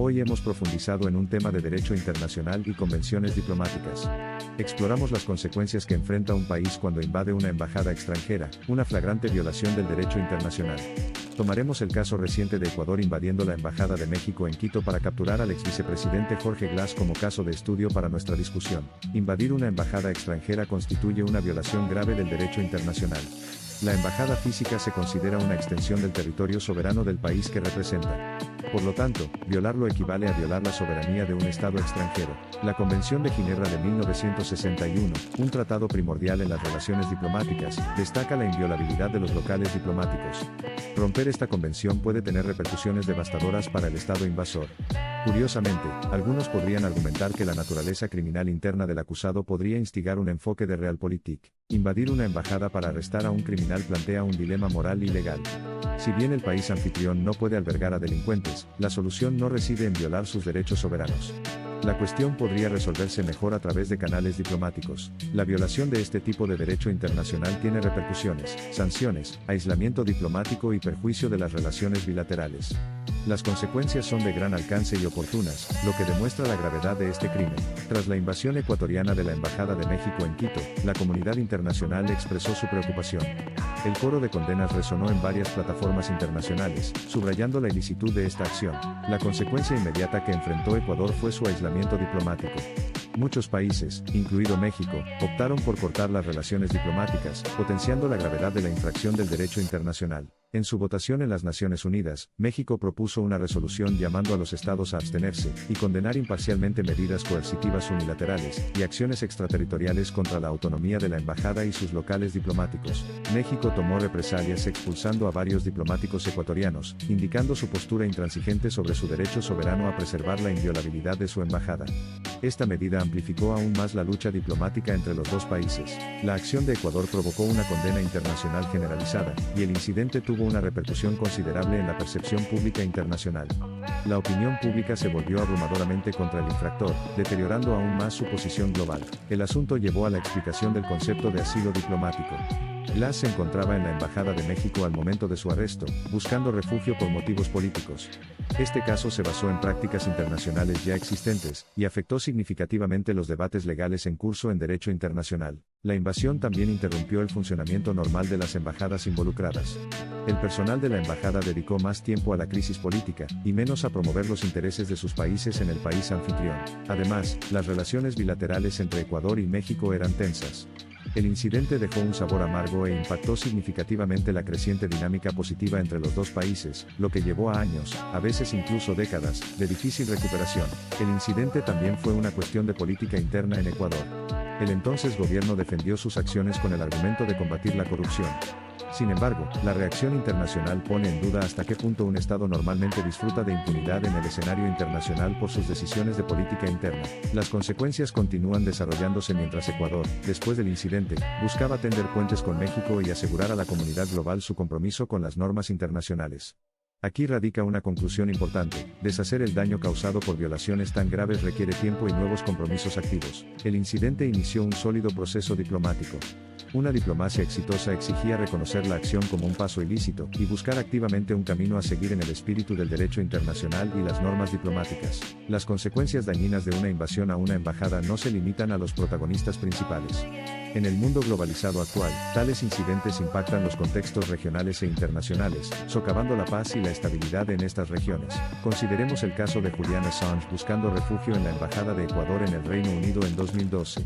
Hoy hemos profundizado en un tema de derecho internacional y convenciones diplomáticas. Exploramos las consecuencias que enfrenta un país cuando invade una embajada extranjera, una flagrante violación del derecho internacional. Tomaremos el caso reciente de Ecuador invadiendo la Embajada de México en Quito para capturar al exvicepresidente Jorge Glass como caso de estudio para nuestra discusión. Invadir una embajada extranjera constituye una violación grave del derecho internacional. La embajada física se considera una extensión del territorio soberano del país que representa. Por lo tanto, violarlo equivale a violar la soberanía de un Estado extranjero. La Convención de Ginebra de 1961, un tratado primordial en las relaciones diplomáticas, destaca la inviolabilidad de los locales diplomáticos. Romper esta convención puede tener repercusiones devastadoras para el Estado invasor. Curiosamente, algunos podrían argumentar que la naturaleza criminal interna del acusado podría instigar un enfoque de realpolitik. Invadir una embajada para arrestar a un criminal plantea un dilema moral y legal. Si bien el país anfitrión no puede albergar a delincuentes, la solución no reside en violar sus derechos soberanos. La cuestión podría resolverse mejor a través de canales diplomáticos. La violación de este tipo de derecho internacional tiene repercusiones, sanciones, aislamiento diplomático y perjuicio de las relaciones bilaterales. Las consecuencias son de gran alcance y oportunas, lo que demuestra la gravedad de este crimen. Tras la invasión ecuatoriana de la Embajada de México en Quito, la comunidad internacional expresó su preocupación. El coro de condenas resonó en varias plataformas internacionales, subrayando la ilicitud de esta acción. La consecuencia inmediata que enfrentó Ecuador fue su aislamiento diplomático. Muchos países, incluido México, optaron por cortar las relaciones diplomáticas, potenciando la gravedad de la infracción del derecho internacional. En su votación en las Naciones Unidas, México propuso una resolución llamando a los estados a abstenerse y condenar imparcialmente medidas coercitivas unilaterales y acciones extraterritoriales contra la autonomía de la embajada y sus locales diplomáticos. México tomó represalias expulsando a varios diplomáticos ecuatorianos, indicando su postura intransigente sobre su derecho soberano a preservar la inviolabilidad de su embajada. Esta medida amplificó aún más la lucha diplomática entre los dos países. La acción de Ecuador provocó una condena internacional generalizada, y el incidente tuvo una repercusión considerable en la percepción pública internacional. La opinión pública se volvió abrumadoramente contra el infractor, deteriorando aún más su posición global. El asunto llevó a la explicación del concepto de asilo diplomático. Glass se encontraba en la Embajada de México al momento de su arresto, buscando refugio por motivos políticos. Este caso se basó en prácticas internacionales ya existentes, y afectó significativamente los debates legales en curso en derecho internacional. La invasión también interrumpió el funcionamiento normal de las embajadas involucradas. El personal de la embajada dedicó más tiempo a la crisis política, y menos a promover los intereses de sus países en el país anfitrión. Además, las relaciones bilaterales entre Ecuador y México eran tensas. El incidente dejó un sabor amargo e impactó significativamente la creciente dinámica positiva entre los dos países, lo que llevó a años, a veces incluso décadas, de difícil recuperación. El incidente también fue una cuestión de política interna en Ecuador. El entonces gobierno defendió sus acciones con el argumento de combatir la corrupción. Sin embargo, la reacción internacional pone en duda hasta qué punto un Estado normalmente disfruta de impunidad en el escenario internacional por sus decisiones de política interna. Las consecuencias continúan desarrollándose mientras Ecuador, después del incidente, buscaba tender puentes con México y asegurar a la comunidad global su compromiso con las normas internacionales. Aquí radica una conclusión importante: deshacer el daño causado por violaciones tan graves requiere tiempo y nuevos compromisos activos. El incidente inició un sólido proceso diplomático. Una diplomacia exitosa exigía reconocer la acción como un paso ilícito, y buscar activamente un camino a seguir en el espíritu del derecho internacional y las normas diplomáticas. Las consecuencias dañinas de una invasión a una embajada no se limitan a los protagonistas principales. En el mundo globalizado actual, tales incidentes impactan los contextos regionales e internacionales, socavando la paz y la estabilidad en estas regiones. Consideremos el caso de Julian Assange buscando refugio en la Embajada de Ecuador en el Reino Unido en 2012.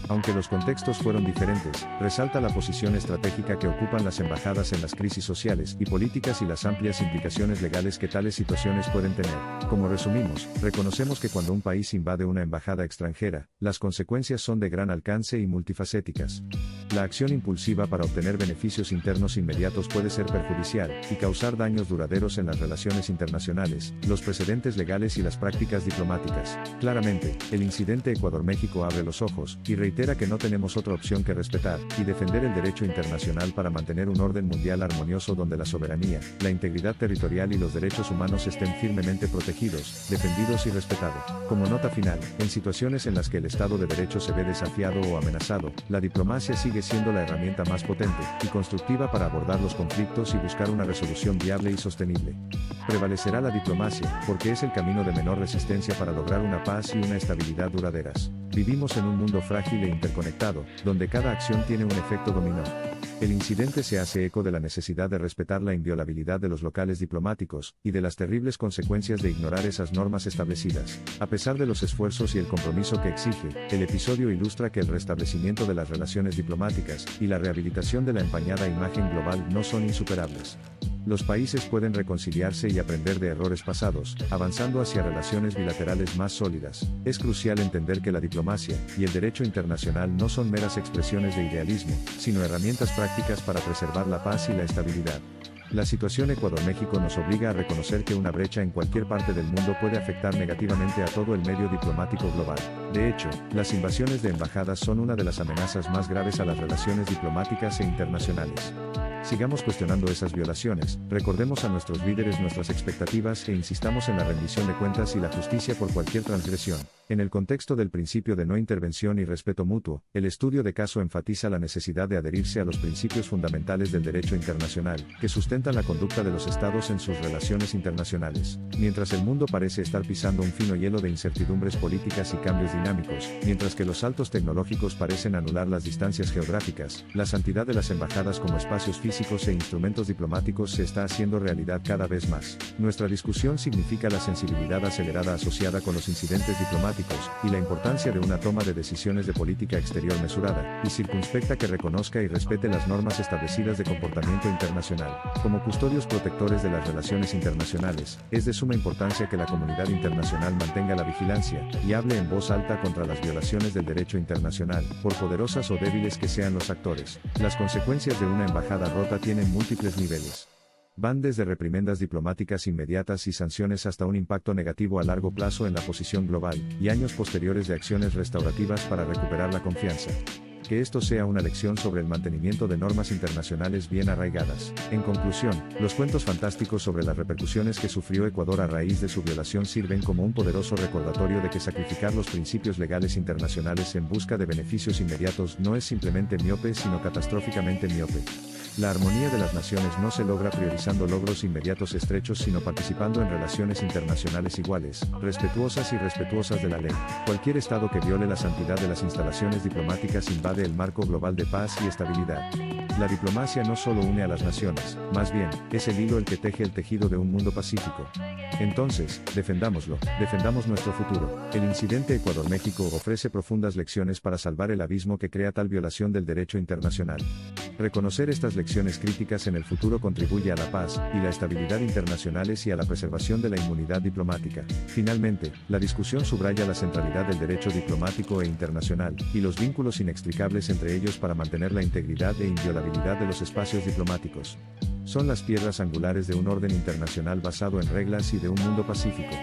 Aunque los contextos fueron diferentes, resalta la posición estratégica que ocupan las embajadas en las crisis sociales y políticas y las amplias implicaciones legales que tales situaciones pueden tener. Como resumimos, reconocemos que cuando un país invade una embajada extranjera, las consecuencias son de gran alcance y multifacéticas. La acción impulsiva para obtener beneficios internos inmediatos puede ser perjudicial y causar daños duraderos en las relaciones internacionales, los precedentes legales y las prácticas diplomáticas. Claramente, el incidente Ecuador-México abre los ojos y reitera que no tenemos otra opción que respetar y defender el derecho internacional para mantener un orden mundial armonioso donde la soberanía, la integridad territorial y los derechos humanos estén firmemente protegidos, defendidos y respetados. Como nota final, en situaciones en las que el Estado de Derecho se ve desafiado o amenazado, la diplomacia sigue siendo la herramienta más potente y constructiva para abordar los conflictos y buscar una resolución viable y sostenible. Prevalecerá la diplomacia, porque es el camino de menor resistencia para lograr una paz y una estabilidad duraderas. Vivimos en un mundo frágil e interconectado, donde cada acción tiene un efecto dominó. El incidente se hace eco de la necesidad de respetar la inviolabilidad de los locales diplomáticos, y de las terribles consecuencias de ignorar esas normas establecidas. A pesar de los esfuerzos y el compromiso que exige, el episodio ilustra que el restablecimiento de las relaciones diplomáticas, y la rehabilitación de la empañada imagen global no son insuperables. Los países pueden reconciliarse y aprender de errores pasados, avanzando hacia relaciones bilaterales más sólidas. Es crucial entender que la diplomacia y el derecho internacional no son meras expresiones de idealismo, sino herramientas prácticas para preservar la paz y la estabilidad. La situación Ecuador-México nos obliga a reconocer que una brecha en cualquier parte del mundo puede afectar negativamente a todo el medio diplomático global. De hecho, las invasiones de embajadas son una de las amenazas más graves a las relaciones diplomáticas e internacionales. Sigamos cuestionando esas violaciones, recordemos a nuestros líderes nuestras expectativas e insistamos en la rendición de cuentas y la justicia por cualquier transgresión. En el contexto del principio de no intervención y respeto mutuo, el estudio de caso enfatiza la necesidad de adherirse a los principios fundamentales del derecho internacional, que sustentan la conducta de los estados en sus relaciones internacionales. Mientras el mundo parece estar pisando un fino hielo de incertidumbres políticas y cambios dinámicos, mientras que los saltos tecnológicos parecen anular las distancias geográficas, la santidad de las embajadas como espacios físicos e instrumentos diplomáticos se está haciendo realidad cada vez más. Nuestra discusión significa la sensibilidad acelerada asociada con los incidentes diplomáticos, y la importancia de una toma de decisiones de política exterior mesurada y circunspecta que reconozca y respete las normas establecidas de comportamiento internacional. Como custodios protectores de las relaciones internacionales, es de suma importancia que la comunidad internacional mantenga la vigilancia y hable en voz alta contra las violaciones del derecho internacional, por poderosas o débiles que sean los actores. Las consecuencias de una embajada rota tienen múltiples niveles. Van desde reprimendas diplomáticas inmediatas y sanciones hasta un impacto negativo a largo plazo en la posición global, y años posteriores de acciones restaurativas para recuperar la confianza. Que esto sea una lección sobre el mantenimiento de normas internacionales bien arraigadas. En conclusión, los cuentos fantásticos sobre las repercusiones que sufrió Ecuador a raíz de su violación sirven como un poderoso recordatorio de que sacrificar los principios legales internacionales en busca de beneficios inmediatos no es simplemente miope sino catastróficamente miope. La armonía de las naciones no se logra priorizando logros inmediatos estrechos sino participando en relaciones internacionales iguales, respetuosas y respetuosas de la ley. Cualquier estado que viole la santidad de las instalaciones diplomáticas invade el marco global de paz y estabilidad. La diplomacia no solo une a las naciones, más bien, es el hilo el que teje el tejido de un mundo pacífico. Entonces, defendámoslo, defendamos nuestro futuro. El incidente Ecuador-México ofrece profundas lecciones para salvar el abismo que crea tal violación del derecho internacional. Reconocer estas lecciones críticas en el futuro contribuye a la paz y la estabilidad internacionales y a la preservación de la inmunidad diplomática. Finalmente, la discusión subraya la centralidad del derecho diplomático e internacional, y los vínculos inextricables entre ellos para mantener la integridad e inviolabilidad de los espacios diplomáticos. Son las piedras angulares de un orden internacional basado en reglas y de un mundo pacífico.